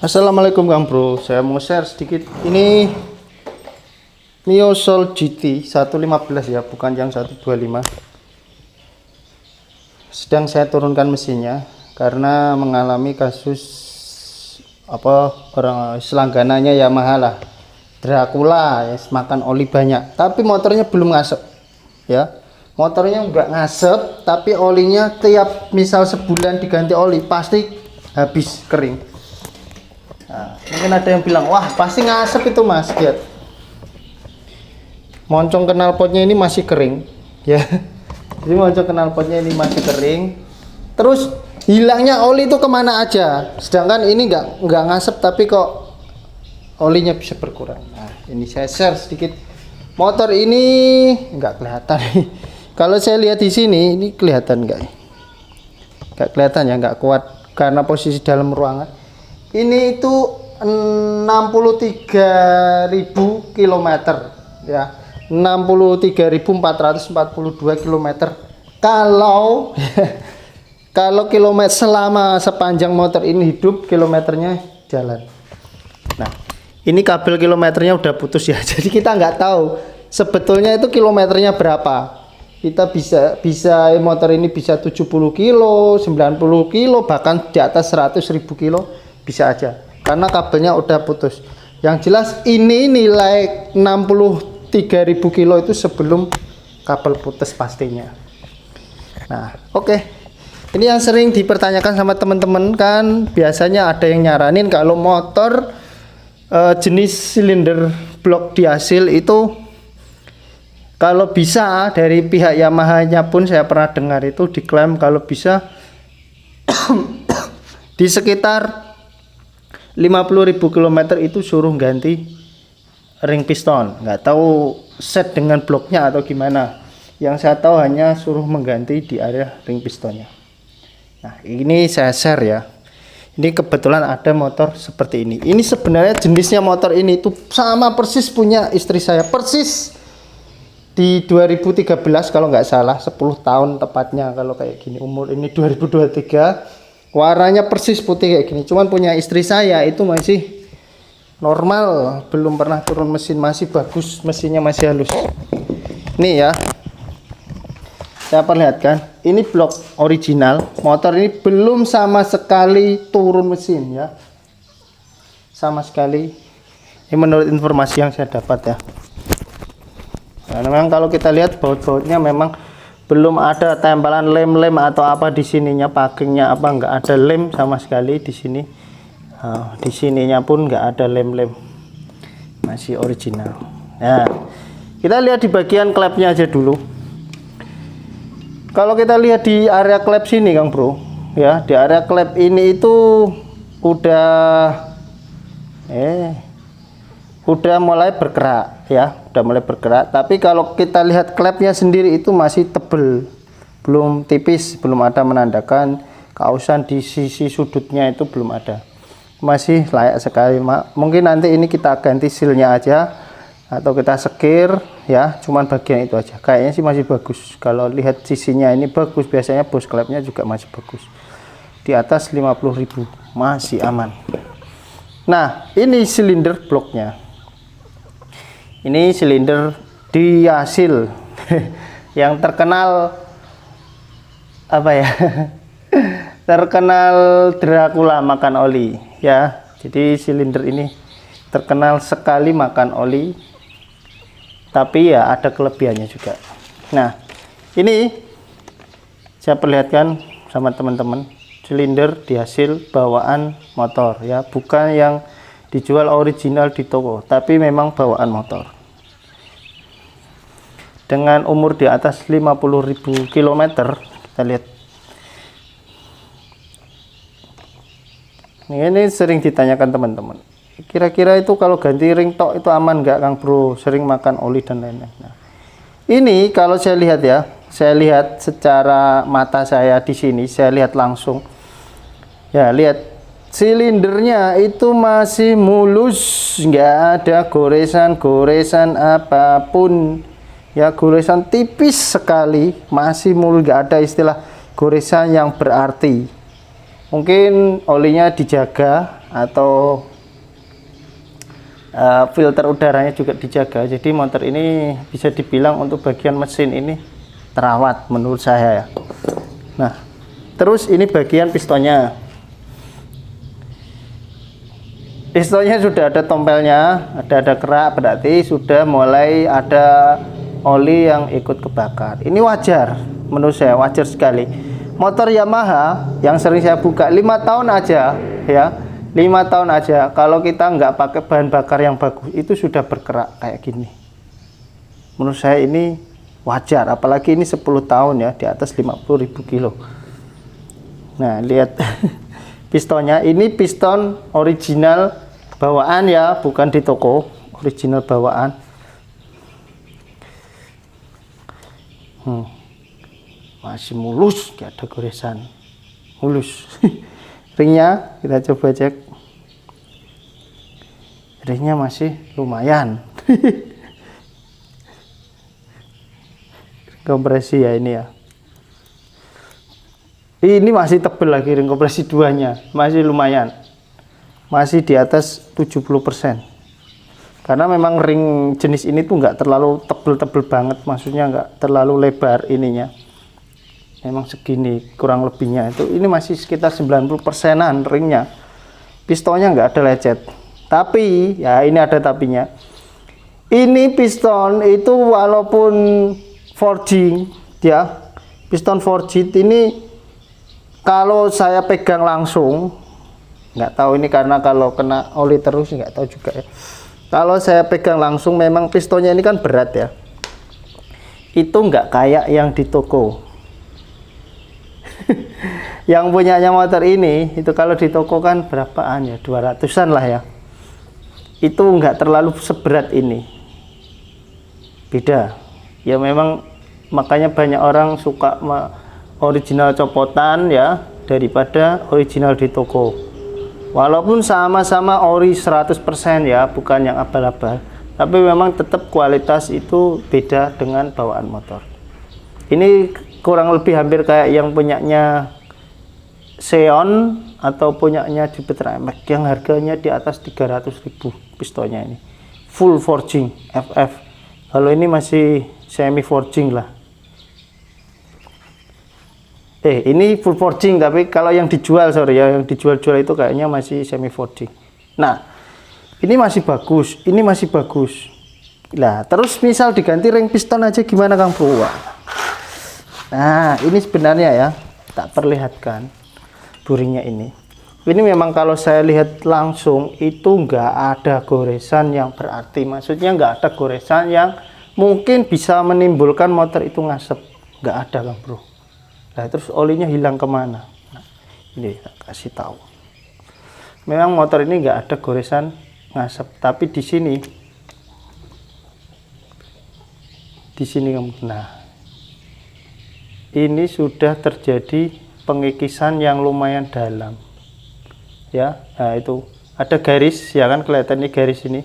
Assalamualaikum Kang Bro, saya mau share sedikit. Ini Mio Soul GT 115 ya, bukan yang 125. Sedang saya turunkan mesinnya karena mengalami kasus orang selanggananya Yamaha lah, Dracula ya, makan oli banyak. Tapi motornya belum ngasep ya. Motornya nggak ngasep, tapi olinya tiap misal sebulan diganti oli pasti habis kering. Nah, mungkin ada yang bilang, wah pasti ngasep itu mas, lihat moncong knalpotnya ini masih kering ya. Jadi moncong knalpotnya ini masih kering, terus hilangnya oli itu kemana aja, sedangkan ini nggak ngasep tapi kok olinya bisa berkurang. Nah ini saya share sedikit. Motor ini nggak kelihatan nih. Kalau saya lihat di sini ini kelihatan nggak kelihatan ya, nggak kuat karena posisi dalam ruangan. Ini itu 63.000 km ya, 63.442 km. Kalau kilometer selama sepanjang motor ini hidup, kilometernya jalan. Nah ini kabel kilometernya udah putus ya, jadi kita nggak tahu sebetulnya itu kilometernya berapa. Kita bisa motor ini bisa 70 kilo, 90 kilo, bahkan di atas 100.000 kilo bisa aja karena kabelnya udah putus. Yang jelas ini nilai 63.000 kilo itu sebelum kabel putus pastinya. Nah oke. Ini yang sering dipertanyakan sama teman-teman kan, biasanya ada yang nyaranin kalau motor jenis silinder blok dihasil itu kalau bisa, dari pihak Yamaha-nya pun saya pernah dengar itu diklaim kalau bisa di sekitar 50.000 km itu suruh ganti ring piston. Nggak tahu set dengan bloknya atau gimana. Yang saya tahu hanya suruh mengganti di area ring pistonnya. Nah ini saya share ya. Ini kebetulan ada motor seperti ini. Ini sebenarnya jenisnya motor ini itu sama persis punya istri saya, persis di 2013 kalau nggak salah, 10 tahun tepatnya kalau kayak gini. Umur ini 2023. Warnanya persis putih kayak gini, cuman punya istri saya itu masih normal, belum pernah turun mesin, masih bagus, mesinnya masih halus. Nih ya, saya perlihatkan, ini blok original, motor ini belum sama sekali turun mesin ya, sama sekali. Ini menurut informasi yang saya dapat ya. Nah, memang kalau kita lihat baut-bautnya memang belum ada tempelan lem atau apa di sininya, pagingnya apa, nggak ada lem sama sekali di sini. Di sininya pun nggak ada lem, masih original. Nah kita lihat di bagian klepnya aja dulu. Kalau kita lihat di area klep sini Kang Bro ya, di area klep ini itu udah mulai bergerak ya, udah mulai bergerak. Tapi kalau kita lihat klepnya sendiri itu masih tebel, belum tipis, belum ada menandakan kausan di sisi sudutnya, itu belum ada, masih layak sekali. Mungkin nanti ini kita ganti sealnya aja atau kita sekir ya, cuman bagian itu aja. Kayaknya sih masih bagus. Kalau lihat sisinya ini bagus, biasanya bos klepnya juga masih bagus, di atas 50.000 masih aman. Nah ini silinder bloknya. Ini silinder dihasil yang terkenal apa ya? Terkenal Dracula makan oli ya. Jadi silinder ini terkenal sekali makan oli. Tapi ya ada kelebihannya juga. Nah, ini saya perlihatkan sama teman-teman, silinder dihasil bawaan motor ya, bukan yang dijual original di toko, tapi memang bawaan motor. Dengan umur di atas 50.000 km, kita lihat. Ini sering ditanyakan teman-teman. Kira-kira itu kalau ganti ring tok itu aman nggak Kang Bro? Sering makan oli dan lain-lain. Nah, ini kalau saya lihat ya, saya lihat secara mata saya di sini, saya lihat langsung. Ya, lihat. Silindernya itu masih mulus, nggak ada goresan apapun ya, goresan tipis sekali, masih mulus, nggak ada istilah goresan yang berarti. Mungkin olinya dijaga atau filter udaranya juga dijaga. Jadi motor ini bisa dibilang untuk bagian mesin ini terawat menurut saya ya. Nah, terus ini bagian pistonnya. Pistonnya sudah ada tompelnya, ada kerak, berarti sudah mulai ada oli yang ikut kebakar. Ini wajar, menurut saya wajar sekali. Motor Yamaha yang sering saya buka 5 tahun aja ya, 5 tahun aja kalau kita nggak pakai bahan bakar yang bagus itu sudah berkerak kayak gini. Menurut saya ini wajar, apalagi ini 10 tahun ya, di atas 50.000 kilo. Nah lihat pistonnya, ini piston original bawaan ya, bukan di toko, original bawaan. Masih mulus, gak ada goresan, mulus. Ringnya kita coba cek, ringnya masih lumayan. Kompresi ya ini ya, ini masih tebel lagi, ring kompresi 2-nya masih lumayan, masih di atas 70%. Karena memang ring jenis ini tuh nggak terlalu tebel-tebel banget, maksudnya nggak terlalu lebar ininya, memang segini kurang lebihnya itu. Ini masih sekitar 90%an ringnya. Pistonnya nggak ada lecet, tapi ya ini ada tapinya. Ini piston itu walaupun forging ya, piston forging ini kalau saya pegang langsung, nggak tahu ini karena kalau kena oli terus nggak tahu juga ya. Kalau saya pegang langsung memang pistonnya ini kan berat ya, itu nggak kayak yang di toko. Yang punyanya motor ini itu kalau di toko kan berapaan ya, 200-an lah ya, itu nggak terlalu seberat ini, beda ya. Memang makanya banyak orang suka original copotan ya daripada original di toko. Walaupun sama-sama ori 100% ya, bukan yang abal-abal, tapi memang tetap kualitas itu beda dengan bawaan motor. Ini kurang lebih hampir kayak yang punyanya Xeon atau punyanya Jupiter MX yang harganya di atas 300.000 pistonnya ini. Full forging FF. Kalau ini masih semi forging lah. Ini full forging, tapi kalau yang dijual, sorry ya, yang dijual-jual itu kayaknya masih semi forging. Nah, ini masih bagus, ini masih bagus. Nah, terus misal diganti ring piston aja gimana Kang Bro? Nah, ini sebenarnya ya, tak perlihatkan buringnya ini. Ini memang kalau saya lihat langsung itu nggak ada goresan yang berarti, maksudnya nggak ada goresan yang mungkin bisa menimbulkan motor itu ngasep, nggak ada Kang Bro. Nah, terus olinya hilang kemana? Nah, ini kasih tahu. Memang motor ini nggak ada goresan ngasep, tapi di sini nah, ini sudah terjadi pengikisan yang lumayan dalam, ya. Nah, itu ada garis, ya kan kelihatan ini garis ini.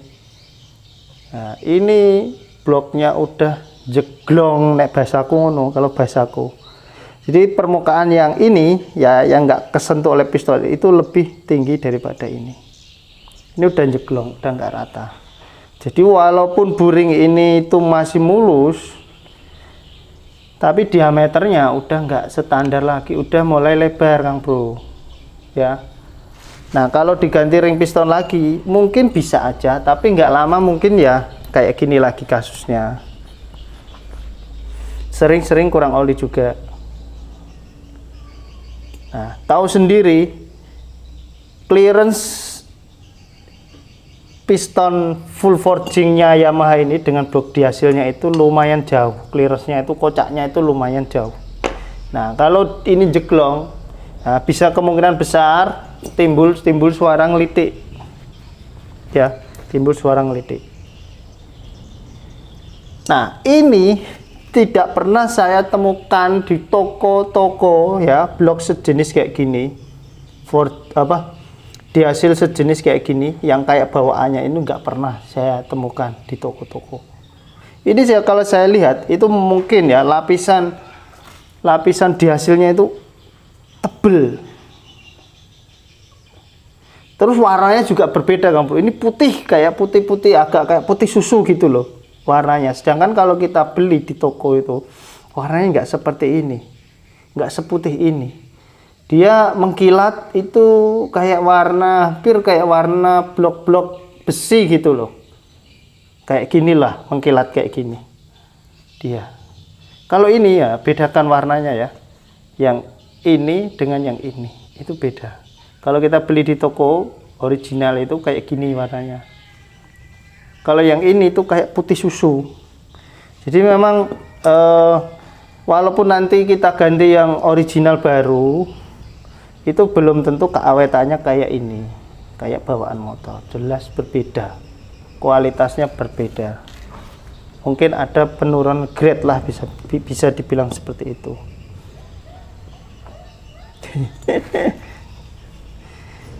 Nah, ini bloknya udah jeglong, nek bahasaku ngono, kalau bahasaku. Jadi permukaan yang ini ya, yang nggak kesentuh oleh piston itu lebih tinggi daripada ini. Ini udah jeglong, udah nggak rata. Jadi walaupun buring ini itu masih mulus, tapi diameternya udah nggak standar lagi, udah mulai lebar Kang Bro. Ya. Nah kalau diganti ring piston lagi mungkin bisa aja, tapi nggak lama mungkin ya kayak gini lagi kasusnya. Sering-sering kurang oli juga. Nah, tahu sendiri clearance piston full forgingnya Yamaha ini dengan blok di hasilnya itu lumayan jauh, clearance-nya itu, kocaknya itu lumayan jauh. Nah kalau ini jeglong, nah, bisa kemungkinan besar timbul suara ngelitik ya, timbul suara ngelitik. Nah ini tidak pernah saya temukan di toko-toko ya, blok sejenis kayak gini, di hasil sejenis kayak gini yang kayak bawaannya ini nggak pernah saya temukan di toko-toko. Ini kalau saya lihat itu mungkin ya lapisan di hasilnya itu tebel, Terus warnanya juga berbeda Kang Bro. Ini putih kayak putih-putih, agak kayak putih susu gitu loh warnanya. Sedangkan kalau kita beli di toko itu warnanya nggak seperti ini, nggak seputih ini. Dia mengkilat itu kayak warna, hampir kayak warna blok-blok besi gitu loh. Kayak ginilah mengkilat kayak gini. Dia. Kalau ini ya bedakan warnanya ya. Yang ini dengan yang ini itu beda. Kalau kita beli di toko original itu kayak gini warnanya. Kalau yang ini tuh kayak putih susu. Jadi memang walaupun nanti kita ganti yang original baru, itu belum tentu keawetannya kayak ini, kayak bawaan motor. Jelas berbeda, kualitasnya berbeda. Mungkin ada penurunan grade lah, bisa dibilang seperti itu.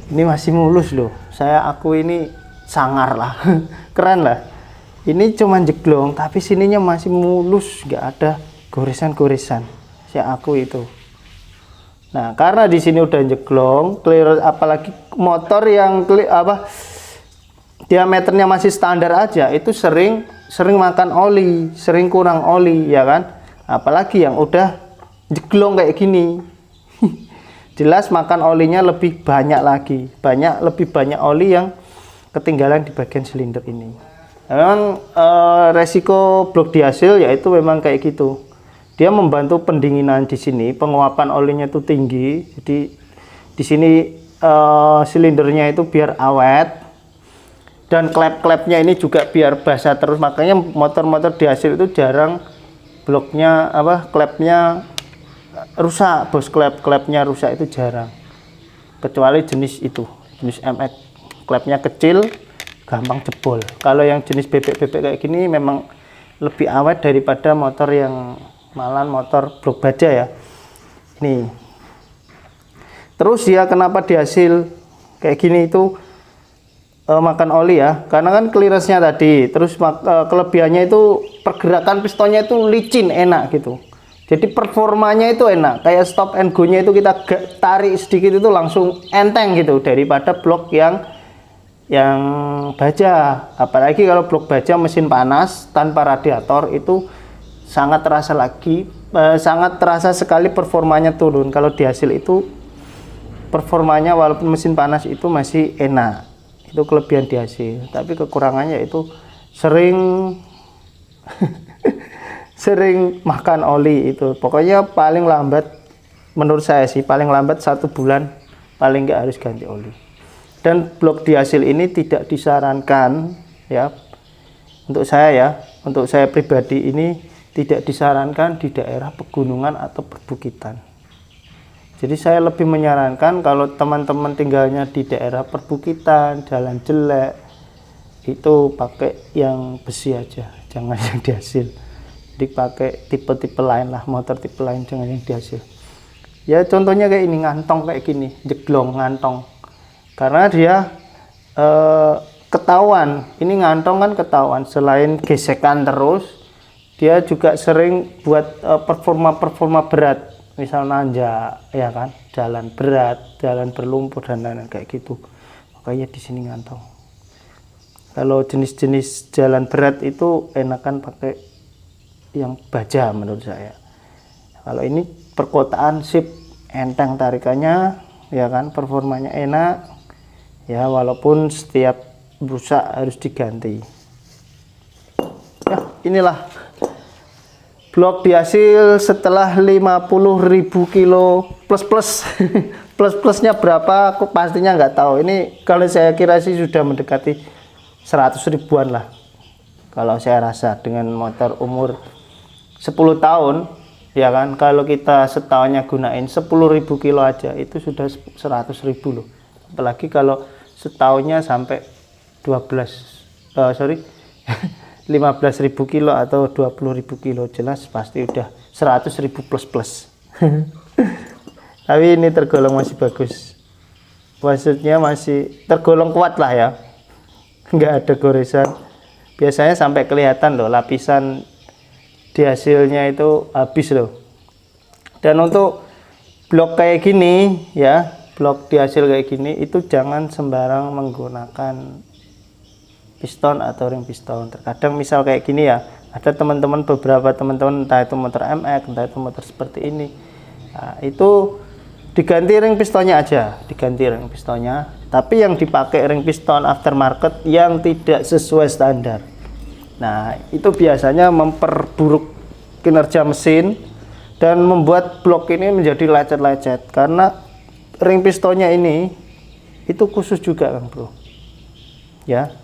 Ini masih mulus loh, aku ini sangar lah. Keren lah. Ini cuman jeglong tapi sininya masih mulus, nggak ada goresan-goresan. Aku itu. Nah, karena di sini udah jeglong, clear, apalagi motor yang diameternya masih standar aja itu sering makan oli, sering kurang oli ya kan. Apalagi yang udah jeglong kayak gini. Jelas makan olinya lebih banyak lagi, lebih banyak oli yang ketinggalan di bagian silinder ini. Memang resiko blok dihasil yaitu memang kayak gitu. Dia membantu pendinginan di sini, penguapan olinya itu tinggi. Jadi di sini silindernya itu biar awet dan klep-klepnya ini juga biar basah terus. Makanya motor-motor dihasil itu jarang bloknya klepnya rusak, bos. Klepnya rusak itu jarang, kecuali jenis itu, jenis MX, klepnya kecil gampang jebol. Kalau yang jenis bebek-bebek kayak gini memang lebih awet daripada motor yang malahan motor blok baja ya. Nih terus ya, kenapa dihasil kayak gini itu makan oli ya, karena kan clearance-nya tadi. Terus kelebihannya itu pergerakan pistonnya itu licin, enak gitu. Jadi performanya itu enak, kayak stop and go nya itu kita tarik sedikit itu langsung enteng gitu, daripada blok yang baja. Apalagi kalau blok baja mesin panas tanpa radiator itu sangat terasa sekali performanya turun. Kalau dihasil itu performanya walaupun mesin panas itu masih enak, itu kelebihan dihasil. Tapi kekurangannya itu sering sering makan oli itu. Pokoknya paling lambat menurut saya sih, paling lambat 1 bulan paling nggak harus ganti oli. Dan blok dihasil ini tidak disarankan ya, untuk saya pribadi ini tidak disarankan di daerah pegunungan atau perbukitan. Jadi saya lebih menyarankan kalau teman-teman tinggalnya di daerah perbukitan, jalan jelek, itu pakai yang besi aja, jangan yang dihasil. Jadi pakai tipe-tipe lain lah, motor tipe lain, jangan yang dihasil. Ya contohnya kayak ini, ngantong kayak gini, jeglong ngantong. Karena dia ketahuan, ini ngantong kan ketahuan, selain gesekan terus, dia juga sering buat performa berat, misal nanjak ya kan, jalan berat, jalan berlumpur dan lain-lain kayak gitu. Makanya di sini ngantong. Kalau jenis-jenis jalan berat itu enakan pakai yang baja menurut saya. Kalau ini perkotaan sip, enteng tarikannya ya kan, performanya enak ya, walaupun setiap rusak harus diganti ya. Inilah blok dihasil setelah 50.000 kilo plus plusnya berapa aku pastinya nggak tahu. Ini kalau saya kira sih sudah mendekati 100 ribuan lah kalau saya rasa, dengan motor umur 10 tahun ya kan. Kalau kita setahunnya gunain 10.000 kilo aja itu sudah 100.000 loh. Apalagi kalau setahunnya sampai 15.000 kilo atau 20.000 kilo, jelas pasti udah 100.000 plus. Tapi ini tergolong masih bagus, maksudnya masih tergolong kuat lah ya, nggak ada goresan. Biasanya sampai kelihatan loh lapisan dihasilnya itu habis loh. Dan untuk blok kayak gini ya, blok di hasil kayak gini itu jangan sembarang menggunakan piston atau ring piston. Terkadang misal kayak gini ya, ada teman-teman, beberapa teman-teman, entah itu motor MX, entah itu motor seperti ini, nah, itu diganti ring pistonnya aja, diganti ring pistonnya, tapi yang dipakai ring piston aftermarket yang tidak sesuai standar. Nah, itu biasanya memperburuk kinerja mesin dan membuat blok ini menjadi lecet-lecet, karena ring pistonnya ini itu khusus juga kan bro ya,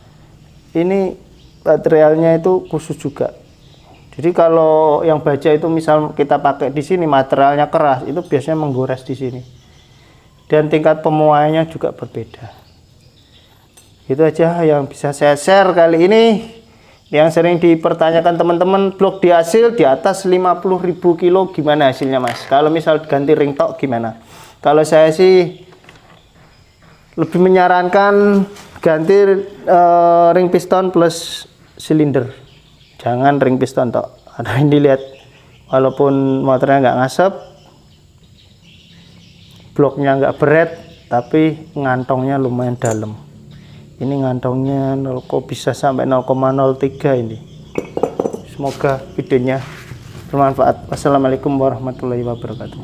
ini materialnya itu khusus juga. Jadi kalau yang baja itu misal kita pakai di sini materialnya keras, itu biasanya menggores di sini, dan tingkat pemuaiannya juga berbeda. Itu aja yang bisa saya share kali ini. Yang sering dipertanyakan teman-teman, blok di hasil di atas 50.000 kilo gimana hasilnya mas? Kalau misal ganti ring tok gimana? Kalau saya sih lebih menyarankan ganti ring piston plus silinder, jangan ring piston tok. Ada yang dilihat, walaupun motornya nggak ngasep, bloknya nggak berat, tapi ngantongnya lumayan dalam. Ini ngantongnya bisa sampai 0,03 ini. Semoga videonya bermanfaat. Wassalamualaikum warahmatullahi wabarakatuh.